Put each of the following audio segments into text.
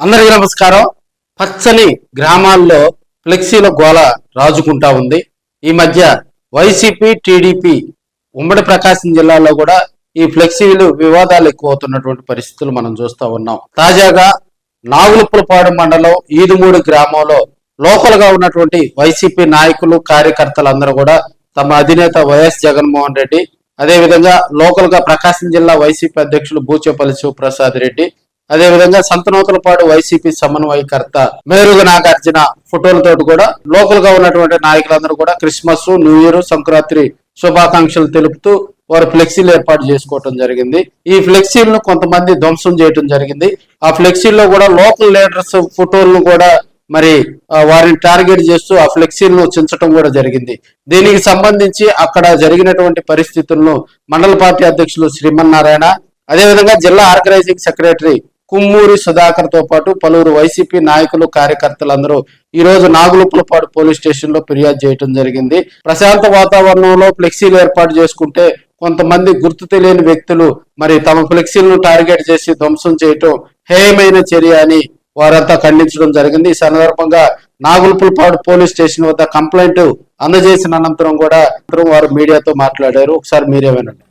అందరికీ నమస్కారం. పచ్చని గ్రామాల్లో ఫ్లెక్సీల గోల రాజుకుంటా ఉంది. ఈ మధ్య వైసీపీ టీడీపీ ఉమ్మడి ప్రకాశం జిల్లాలో కూడా ఈ ఫ్లెక్సీలు వివాదాలు ఎక్కువ అవుతున్నటువంటి పరిస్థితులు మనం చూస్తూ ఉన్నాం. తాజాగా నాగులుపులపాడు మండలం ఈదుమూడి గ్రామంలో లోకల్ గా ఉన్నటువంటి వైసీపీ నాయకులు కార్యకర్తలందరూ కూడా తమ అధినేత వైఎస్ జగన్మోహన్ రెడ్డి, అదేవిధంగా లోకల్ గా ప్రకాశం జిల్లా వైసీపీ అధ్యక్షులు బూచేపల్లి శివప్రసాద్ రెడ్డి, అదేవిధంగా సంతనూతలపాడు వైసీపీ సమన్వయకర్త మేరుగ నాగార్జున ఫోటోలతో కూడా లోకల్ గా ఉన్నటువంటి నాయకులందరూ కూడా క్రిస్మస్, న్యూ ఇయర్, సంక్రాంతి శుభాకాంక్షలు తెలుపుతూ వారు ఫ్లెక్సీలు ఏర్పాటు చేసుకోవడం జరిగింది. ఈ ఫ్లెక్సీలను కొంతమంది ధ్వంసం చేయడం జరిగింది. ఆ ఫ్లెక్సీల్లో కూడా లోకల్ లీడర్స్ ఫోటోలను కూడా మరి వారిని టార్గెట్ చేస్తూ ఆ ఫ్లెక్సీలను చించడం కూడా జరిగింది. దీనికి సంబంధించి అక్కడ జరిగినటువంటి పరిస్థితులను మండల పార్టీ అధ్యక్షులు శ్రీమన్నారాయణ, అదేవిధంగా జిల్లా ఆర్గనైజింగ్ సెక్రటరీ కుమ్మూరి సుధాకర్ తో పాటు పలువురు వైసీపీ నాయకులు కార్యకర్తలందరూ ఈ రోజు నాగులుపులపాడు పోలీస్ స్టేషన్ లో ఫిర్యాదు చేయడం జరిగింది. ప్రశాంత వాతావరణంలో ఫ్లెక్సీలు ఏర్పాటు చేసుకుంటే కొంతమంది గుర్తు తెలియని వ్యక్తులు మరి తమ ఫ్లెక్సీలను టార్గెట్ చేసి ధ్వంసం చేయటం హేయమైన చర్య అని వారంతా ఖండించడం జరిగింది. ఈ సందర్భంగా నాగులుపులపాడు పోలీస్ స్టేషన్ వద్ద కంప్లైంట్ అందజేసిన అనంతరం కూడా వారు మీడియాతో మాట్లాడారు. ఒకసారి మీరే వినండి.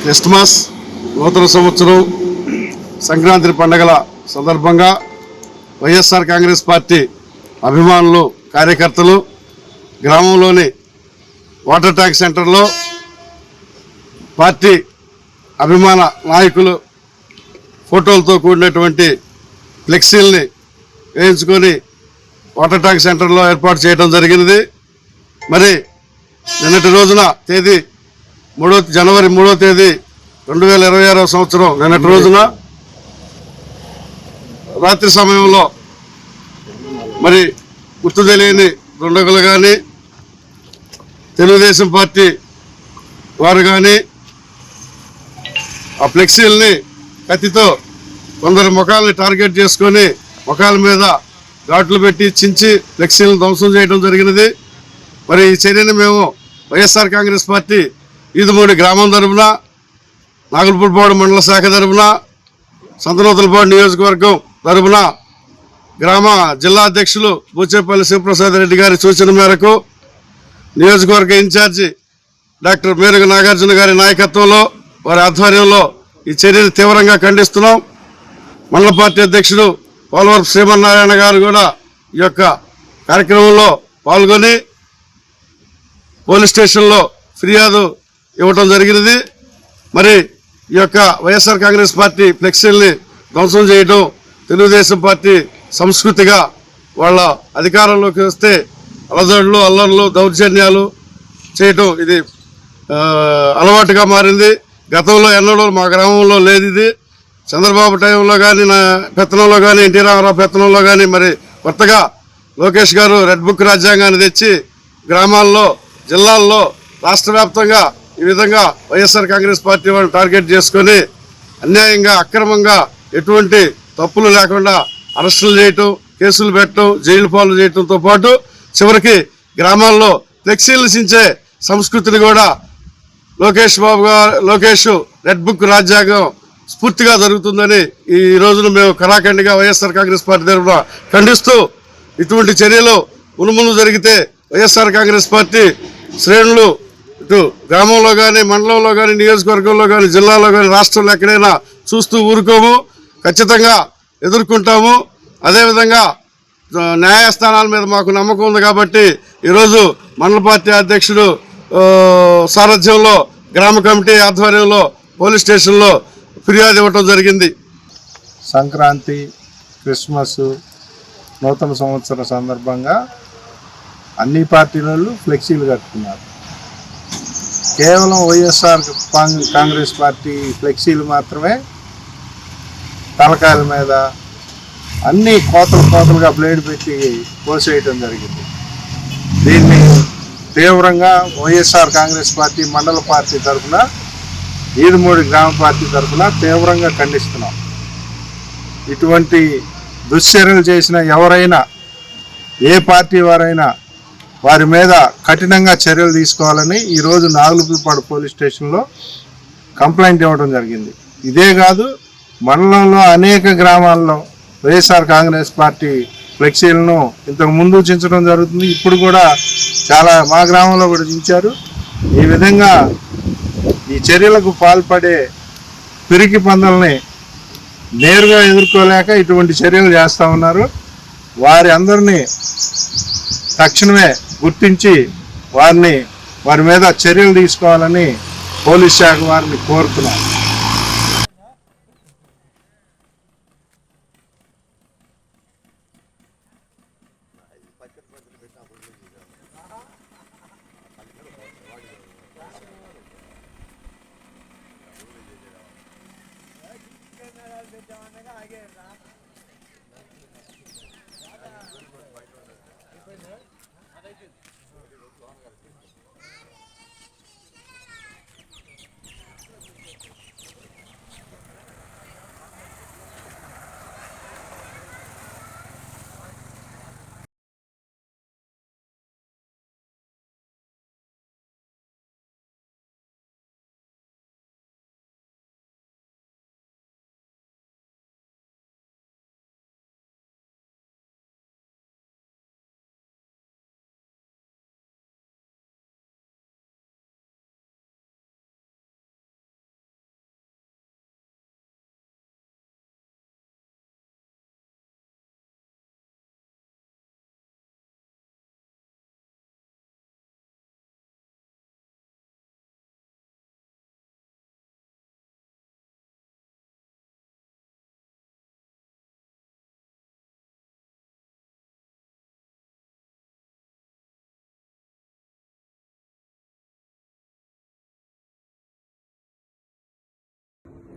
క్రిస్మస్, నూతన సంవత్సరం, సంక్రాంతి పండుగల సందర్భంగా వైఎస్ఆర్ కాంగ్రెస్ పార్టీ అభిమానులు, కార్యకర్తలు గ్రామంలోని వాటర్ ట్యాంక్ సెంటర్లో పార్టీ అభిమాన నాయకులు ఫోటోలతో కూడినటువంటి ఫ్లెక్సీల్ని వేయించుకొని వాటర్ ట్యాంక్ సెంటర్లో ఏర్పాటు చేయడం జరిగినది. మరి నిన్నటి రోజున తేదీ జనవరి 3వ తేదీ 2026వ సంవత్సరం నిన్నటి రోజున రాత్రి సమయంలో మరి గుర్తు తెలియని దుండగులు కానీ, తెలుగుదేశం పార్టీ వారు కానీ ఆ ఫ్లెక్సీల్ని కత్తితో కొందరు ముఖాలని టార్గెట్ చేసుకొని ముఖాల మీద ఘాట్లు పెట్టి చించి ఫ్లెక్సీలను ధ్వంసం చేయడం జరిగినది. మరి ఈ చర్యని మేము వైఎస్ఆర్ కాంగ్రెస్ పార్టీ ఈదుమూడి గ్రామం తరపున, నాగులుపులపాడు మండల శాఖ తరపున, సంతనూతలపాడు నియోజకవర్గం తరపున గ్రామ జిల్లా అధ్యక్షులు బూచేపల్లి శివప్రసాద్ రెడ్డి గారి సూచన మేరకు నియోజకవర్గ ఇన్ఛార్జి డాక్టర్ మేరుగ నాగార్జున గారి నాయకత్వంలో, వారి ఆధ్వర్యంలో ఈ చర్యను తీవ్రంగా ఖండిస్తున్నాం. మండల పార్టీ అధ్యక్షుడు పోలవరపు శ్రీమన్నారాయణ గారు కూడా ఈ యొక్క కార్యక్రమంలో పాల్గొని పోలీస్ స్టేషన్లో ఫిర్యాదు ఇవ్వటం జరిగినది. మరి ఈ యొక్క వైఎస్ఆర్ కాంగ్రెస్ పార్టీ ఫ్లెక్సీల్ని ధ్వంసం చేయడం తెలుగుదేశం పార్టీ సంస్కృతిగా, వాళ్ళ అధికారంలోకి వస్తే అలజడులు, అల్లర్లు, దౌర్జన్యాలు చేయటం ఇది అలవాటుగా మారింది. గతంలో ఎన్నడూ మా గ్రామంలో లేదు. ఇది చంద్రబాబు టైంలో కానీ, నా పెత్తనంలో కానీ, ఎన్టీ రామారావు పెత్తనంలో కానీ, మరి కొత్తగా లోకేష్ గారు రెడ్ బుక్ రాజ్యాంగాన్ని తెచ్చి గ్రామాల్లో, జిల్లాల్లో, రాష్ట్ర వ్యాప్తంగా ఈ విధంగా వైఎస్ఆర్ కాంగ్రెస్ పార్టీ వాళ్ళు టార్గెట్ చేసుకొని అన్యాయంగా, అక్రమంగా, ఎటువంటి తప్పులు లేకుండా అరెస్టులు చేయటం, కేసులు పెట్టడం, జైలు పాలు చేయటంతో పాటు చివరికి గ్రామాల్లో ఫ్లెక్సీలు చించే సంస్కృతిని కూడా లోకేష్ రెడ్ బుక్ రాజ్యాంగం స్ఫూర్తిగా జరుగుతుందని ఈ రోజున మేము కరాఖండిగా వైఎస్ఆర్ కాంగ్రెస్ పార్టీ తరఫున ఖండిస్తూ, ఇటువంటి చర్యలు మునుముందు జరిగితే వైఎస్ఆర్ కాంగ్రెస్ పార్టీ శ్రేణులు ఇటు గ్రామంలో కానీ, మండలంలో కానీ, నియోజకవర్గంలో కానీ, జిల్లాలో కానీ, రాష్ట్రంలో ఎక్కడైనా చూస్తూ ఊరుకోము, ఖచ్చితంగా ఎదుర్కొంటాము. అదేవిధంగా న్యాయస్థానాల మీద మాకు నమ్మకం ఉంది కాబట్టి ఈరోజు మండల పార్టీ అధ్యక్షుడు సారథ్యంలో గ్రామ కమిటీ ఆధ్వర్యంలో పోలీస్ స్టేషన్లో ఫిర్యాదు ఇవ్వటం జరిగింది. సంక్రాంతి, క్రిస్మస్, నూతన సంవత్సరం సందర్భంగా అన్ని పార్టీలలో ఫ్లెక్సీలు కట్టుకున్నారు. కేవలం వైఎస్ఆర్ కాంగ్రెస్ పార్టీ ఫ్లెక్సీలు మాత్రమే తలకాయల మీద అన్ని కోతలుగా బ్లేడ్ పెట్టి పోసేయటం జరిగింది. దీన్ని తీవ్రంగా వైఎస్ఆర్ కాంగ్రెస్ పార్టీ మండల పార్టీ తరఫున, ఈదుమూడి గ్రామ పార్టీ తరఫున తీవ్రంగా ఖండిస్తున్నాం. ఇటువంటి దుశ్చర్యలు చేసిన ఎవరైనా, ఏ పార్టీ వారైనా వారి మీద కఠినంగా చర్యలు తీసుకోవాలని ఈరోజు నాగులుపులపాడు పోలీస్ స్టేషన్లో కంప్లైంట్ ఇవ్వడం జరిగింది. ఇదే కాదు, మండలంలో అనేక గ్రామాల్లో వైఎస్ఆర్ కాంగ్రెస్ పార్టీ ఫ్లెక్సీలను ఇంతకు ముందు చించడం జరుగుతుంది. ఇప్పుడు కూడా చాలా మా గ్రామంలో కూడా చించారు. ఈ విధంగా ఈ చర్యలకు పాల్పడే పిరికి పందల్ని నేరుగా ఎదుర్కోలేక ఇటువంటి చర్యలు చేస్తూ ఉన్నారు. వారి అందరినీ తక్షణమే గుర్తించి వారి మీద చర్యలు తీసుకోవాలని పోలీస్ శాఖ వారిని కోరుతున్నారు.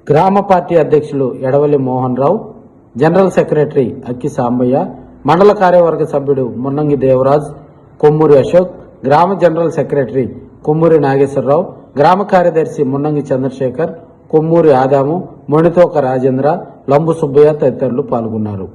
గ్రామ పార్టీ అధ్యక్షులు ఎడవల్లి మోహన్ రావు, జనరల్ సెక్రటరీ అక్కి సాంబయ్య, మండల కార్యవర్గ సభ్యుడు మున్నంగి దేవరాజ్, కొమ్మూరి అశోక్, గ్రామ జనరల్ సెక్రటరీ కొమ్మూరి నాగేశ్వరరావు, గ్రామ కార్యదర్శి మున్నంగి చంద్రశేఖర్, కొమ్మూరి ఆదాము, మొండితోక రాజేంద్ర, లంబు సుబ్బయ్య తదితరులు పాల్గొన్నారు.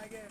ఆగే